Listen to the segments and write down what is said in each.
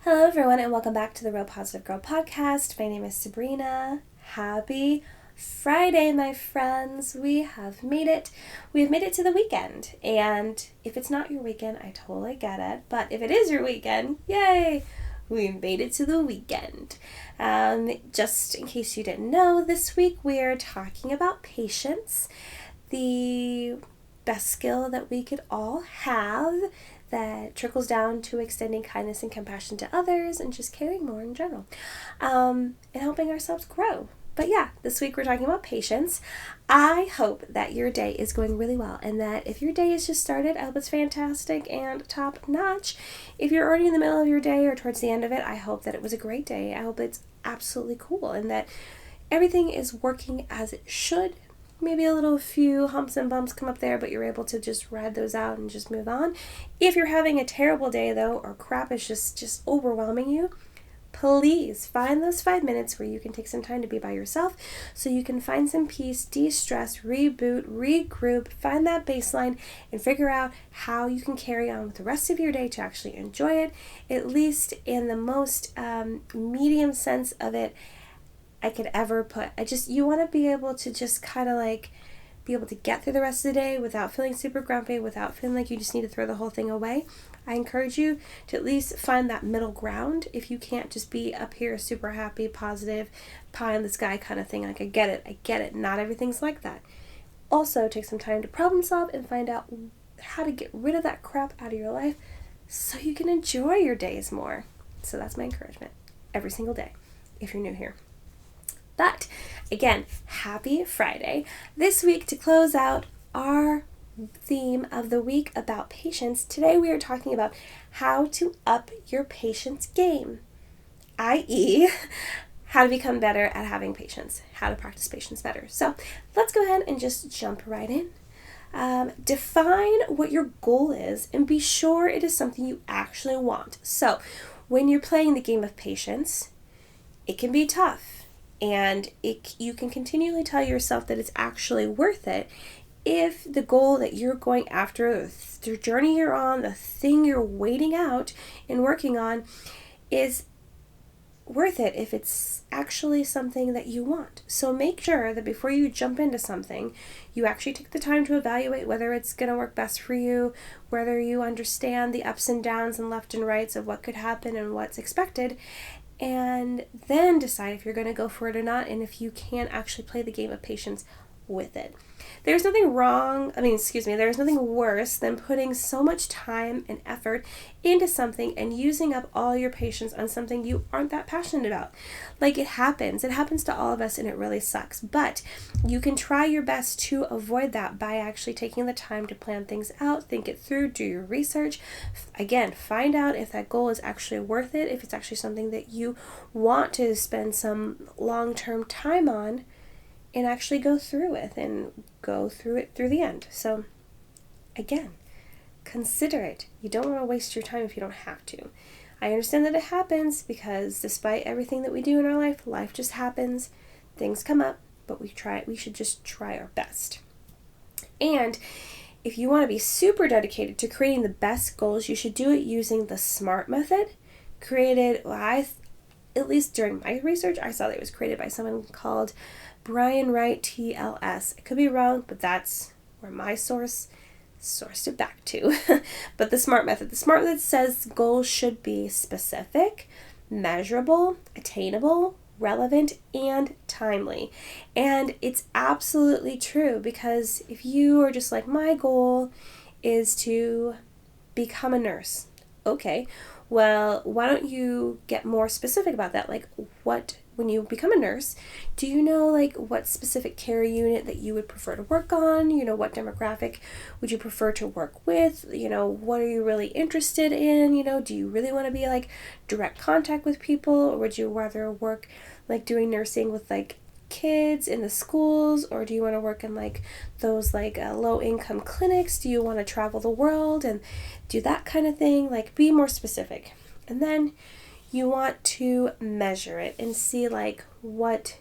Hello everyone and welcome back to the Real Positive Girl podcast. My name is Sabrina. Happy Friday, my friends. We have made it. We have made it to the weekend. And if it's not your weekend, I totally get it. But if it is your weekend, yay! We made it to the weekend. Just in case you didn't know, this week we are talking about patience, the best skill that we could all have that trickles down to extending kindness and compassion to others and just caring more in general, and helping ourselves grow. But yeah, this week we're talking about patience. I hope that your day is going really well and that if your day is just started, I hope it's fantastic and top notch. If you're already in the middle of your day or towards the end of it, I hope that it was a great day. I hope it's absolutely cool and that everything is working as it should. Maybe a few humps and bumps come up there, but you're able to just ride those out and just move on. If you're having a terrible day though, or crap is just overwhelming you, please find those 5 minutes where you can take some time to be by yourself so you can find some peace, de-stress, reboot, regroup, find that baseline, and figure out how you can carry on with the rest of your day to actually enjoy it, at least in the most medium sense of it I could ever put. You want to be able to just kind of be able to get through the rest of the day without feeling super grumpy, without feeling like you just need to throw the whole thing away. I encourage you to at least find that middle ground if you can't just be up here super happy, positive, pie in the sky kind of thing. I get it. Not everything's like that. Also, take some time to problem solve and find out how to get rid of that crap out of your life so you can enjoy your days more. So that's my encouragement every single day if you're new here. But again, happy Friday. This week, to close out our theme of the week about patience, today we are talking about how to up your patience game, i.e., how to become better at having patience, how to practice patience better. So let's go ahead and just jump right in. Define what your goal is and be sure it is something you actually want. So when you're playing the game of patience, it can be tough. And you can continually tell yourself that it's actually worth it if the goal that you're going after, the journey you're on, the thing you're waiting out and working on is worth it, if it's actually something that you want. So make sure that before you jump into something, you actually take the time to evaluate whether it's going to work best for you, whether you understand the ups and downs and left and rights of what could happen and what's expected, and then decide if you're going to go for it or not, and if you can actually play the game of patience with it. There's nothing worse than putting so much time and effort into something and using up all your patience on something you aren't that passionate about. It happens to all of us and it really sucks, but you can try your best to avoid that by actually taking the time to plan things out, think it through, do your research. Again, find out if that goal is actually worth it, if it's actually something that you want to spend some long-term time on, and actually go through it through the end. So again, consider it. You don't want to waste your time if you don't have to. I understand that it happens because despite everything that we do in our life just happens. Things come up, but we should just try our best. And if you want to be super dedicated to creating the best goals, you should do it using the SMART method. At least during my research, I saw that it was created by someone called BryanWrightTLS. I could be wrong, but that's where my sourced it back to. But the SMART method says goals should be specific, measurable, attainable, relevant, and timely. And it's absolutely true, because if you are just like, my goal is to become a nurse. Okay, well, why don't you get more specific about that? When you become a nurse, do you know what specific care unit that you would prefer to work on? What demographic would you prefer to work with? What are you really interested in? Do you really want to be direct contact with people, or would you rather work doing nursing with kids in the schools, or do you want to work in those low income clinics? Do you want to travel the world and do that kind of thing? Be more specific. And then you want to measure it and see what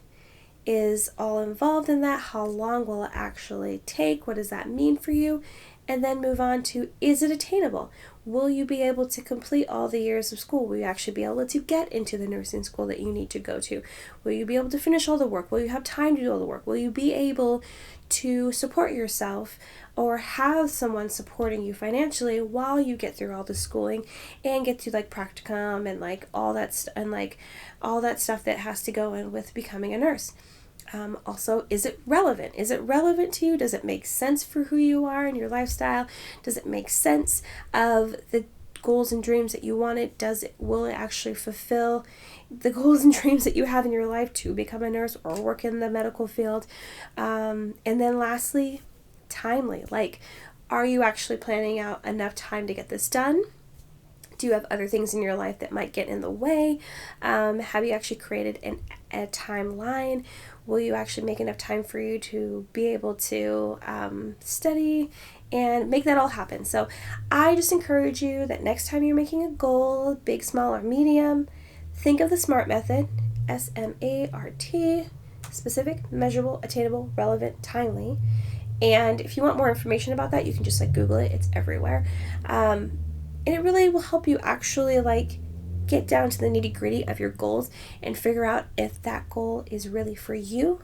is all involved in that. How long will it actually take? What does that mean for you? and then move on to, is it attainable? Will you be able to complete all the years of school? Will you actually be able to get into the nursing school that you need to go to? Will you be able to finish all the work? Will you have time to do all the work? Will you be able to support yourself or have someone supporting you financially while you get through all the schooling and get through like practicum and like all that all that stuff that has to go in with becoming a nurse? Also, is it relevant? Is it relevant to you? Does it make sense for who you are and your lifestyle? Does it make sense of the goals and dreams that you wanted? Will it actually fulfill the goals and dreams that you have in your life to become a nurse or work in the medical field? And then lastly, timely. Like, are you actually planning out enough time to get this done? Do you have other things in your life that might get in the way? Have you actually created a timeline? Will you actually make enough time for you to be able to study and make that all happen? So I just encourage you that next time you're making a goal, big, small, or medium, think of the SMART method, SMART, specific, measurable, attainable, relevant, timely. And if you want more information about that, you can just like Google it. It's everywhere. And it really will help you actually like get down to the nitty-gritty of your goals and figure out if that goal is really for you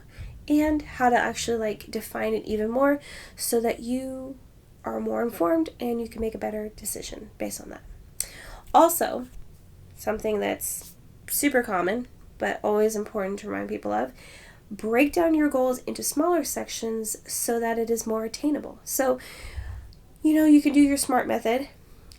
and how to actually like define it even more so that you are more informed and you can make a better decision based on that. Also, something that's super common but always important to remind people of, break down your goals into smaller sections so that it is more attainable. So, you can do your SMART method.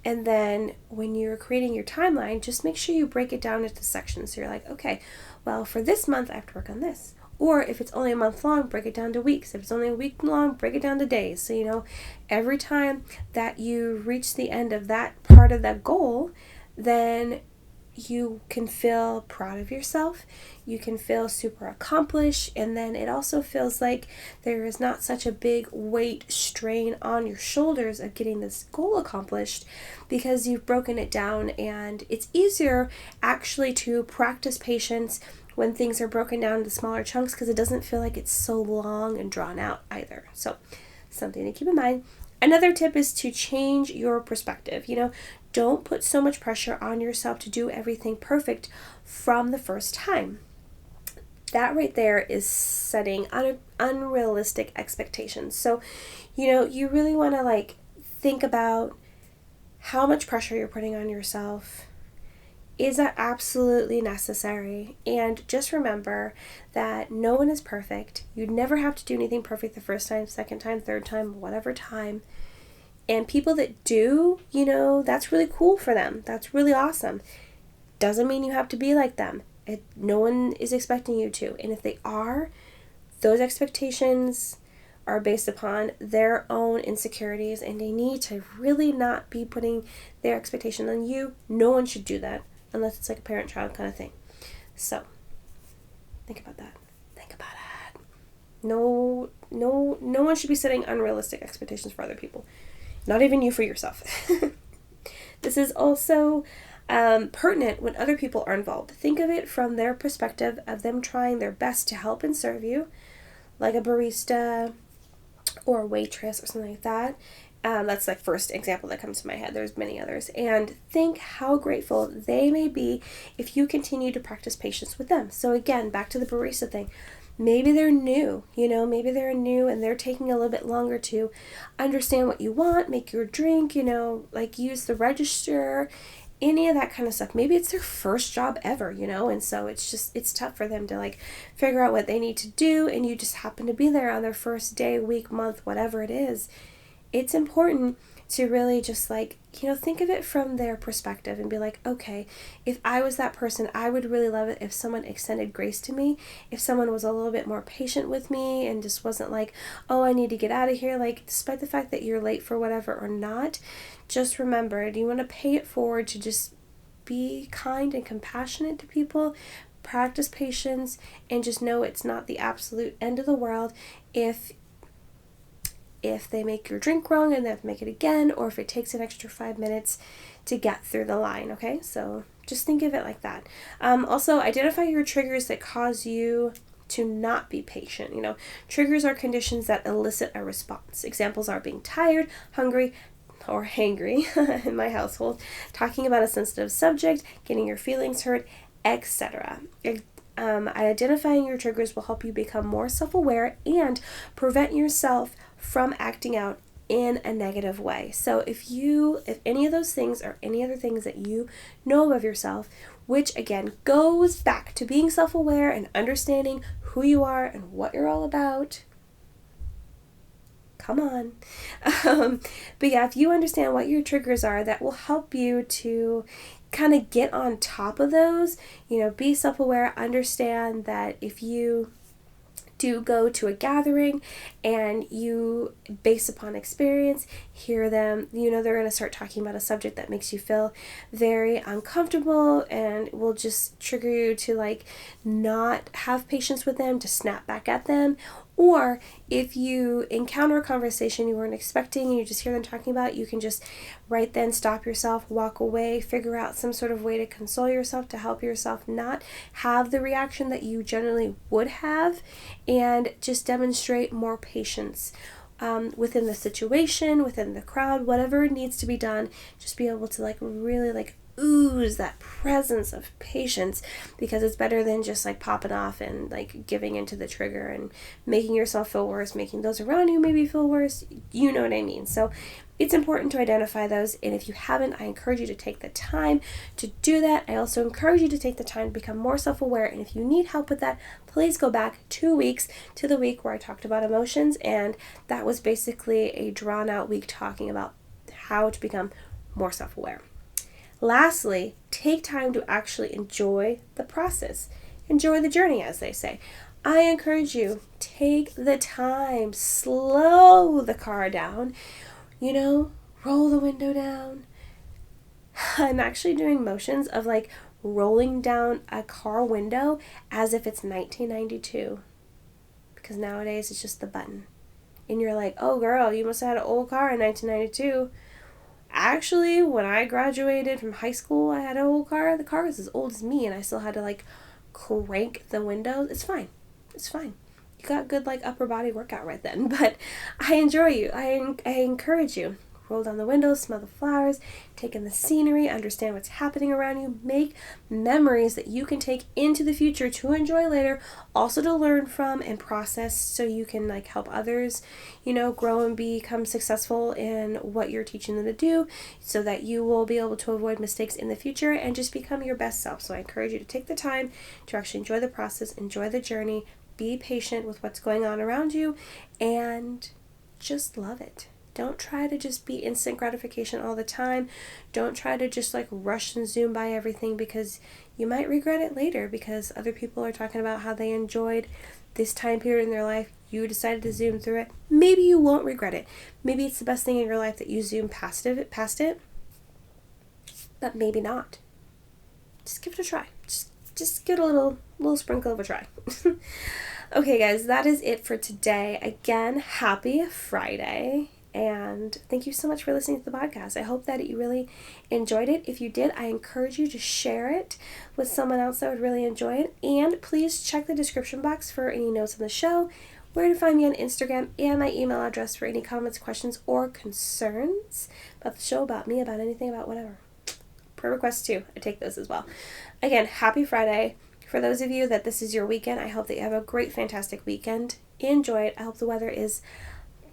And then when you're creating your timeline, just make sure you break it down into sections. So you're like, okay, well, for this month, I have to work on this. Or if it's only a month long, break it down to weeks. If it's only a week long, break it down to days. So, every time that you reach the end of that part of that goal, then you can feel proud of yourself. You can feel super accomplished. And then it also feels like there is not such a big weight strain on your shoulders of getting this goal accomplished because you've broken it down. And it's easier actually to practice patience when things are broken down into smaller chunks because it doesn't feel like it's so long and drawn out either. So something to keep in mind. Another tip is to change your perspective. Don't put so much pressure on yourself to do everything perfect from the first time. That right there is setting unrealistic expectations. So, you really want to like think about how much pressure you're putting on yourself. Is that absolutely necessary? And just remember that no one is perfect. You'd never have to do anything perfect the first time, second time, third time, whatever time. And people that do, that's really cool for them. That's really awesome. Doesn't mean you have to be like them. No one is expecting you to. And if they are, those expectations are based upon their own insecurities and they need to really not be putting their expectation on you. No one should do that unless it's like a parent-child kind of thing. So, think about that. Think about it. No one should be setting unrealistic expectations for other people. Not even you for yourself. This is also pertinent when other people are involved. Think of it from their perspective of them trying their best to help and serve you, like a barista or a waitress or something like that. That's the first example that comes to my head. There's many others. And think how grateful they may be if you continue to practice patience with them. So again, back to the barista thing. Maybe they're new, and they're taking a little bit longer to understand what you want, make your drink, like use the register, any of that kind of stuff. Maybe it's their first job ever, and so it's tough for them to like figure out what they need to do, and you just happen to be there on their first day, week, month, whatever it is. It's important to really just like, think of it from their perspective and be like, okay, if I was that person, I would really love it if someone extended grace to me, if someone was a little bit more patient with me and just wasn't like, oh, I need to get out of here. Like, despite the fact that you're late for whatever or not, just remember, do you want to pay it forward to just be kind and compassionate to people, practice patience, and just know it's not the absolute end of the world if they make your drink wrong and they have to make it again, or if it takes an extra 5 minutes to get through the line, okay? So just think of it like that. Also, identify your triggers that cause you to not be patient. Triggers are conditions that elicit a response. Examples are being tired, hungry, or hangry in my household, talking about a sensitive subject, getting your feelings hurt, etc. Identifying your triggers will help you become more self-aware and prevent yourself from acting out in a negative way. So if any of those things or any other things that you know of yourself, which again goes back to being self-aware and understanding who you are and what you're all about, come on. But yeah, if you understand what your triggers are, that will help you to kind of get on top of those. Be self-aware, understand that if you do go to a gathering and you, based upon experience, hear them, they're going to start talking about a subject that makes you feel very uncomfortable and will just trigger you to not have patience with them, to snap back at them. Or if you encounter a conversation you weren't expecting and you just hear them talking about, you can just right then stop yourself, walk away, figure out some sort of way to console yourself, to help yourself not have the reaction that you generally would have, and just demonstrate more patience within the situation, within the crowd, whatever needs to be done. Just be able to really ooze that presence of patience, because it's better than just popping off and giving into the trigger and making yourself feel worse, making those around you maybe feel worse. You know what I mean? So it's important to identify those, and if you haven't, I encourage you to take the time to do that. I also encourage you to take the time to become more self-aware, and if you need help with that, please go back 2 weeks to the week where I talked about emotions, and that was basically a drawn-out week talking about how to become more self-aware. Lastly, take time to actually enjoy the process. Enjoy the journey, as they say. I encourage you, take the time, slow the car down, roll the window down. I'm actually doing motions of rolling down a car window as if it's 1992. Because nowadays it's just the button. And you're like, oh girl, you must have had an old car in 1992. Actually, when I graduated from high school, I had an old car. The car was as old as me, and I still had to crank the windows. It's fine. You got good upper body workout right then. But I enjoy you. I encourage you. Roll down the windows, smell the flowers, take in the scenery, understand what's happening around you, make memories that you can take into the future to enjoy later, also to learn from and process, so you can help others, grow and become successful in what you're teaching them to do, so that you will be able to avoid mistakes in the future and just become your best self. So I encourage you to take the time to actually enjoy the process, enjoy the journey, be patient with what's going on around you, and just love it. Don't try to just be instant gratification all the time. Don't try to just rush and zoom by everything, because you might regret it later, because other people are talking about how they enjoyed this time period in their life. You decided to zoom through it. Maybe you won't regret it. Maybe it's the best thing in your life that you zoom past it, but maybe not. Just give it a try. Just give it a little sprinkle of a try. Okay, guys, that is it for today. Again, happy Friday. And thank you so much for listening to the podcast. I hope that you really enjoyed it. If you did, I encourage you to share it with someone else that would really enjoy it. And please check the description box for any notes on the show, where to find me on Instagram, and my email address for any comments, questions, or concerns about the show, about me, about anything, about whatever. Per request too. I take those as well. Again, happy Friday. For those of you that this is your weekend, I hope that you have a great, fantastic weekend. Enjoy it. I hope the weather is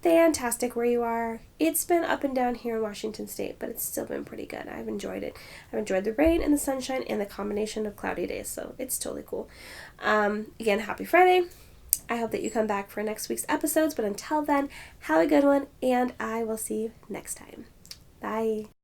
fantastic where you are. It's been up and down here in Washington State, but it's still been pretty good. I've enjoyed it. I've enjoyed the rain and the sunshine and the combination of cloudy days, so it's totally cool. Again, happy Friday. I hope that you come back for next week's episodes, but until then, have a good one, and I will see you next time. Bye.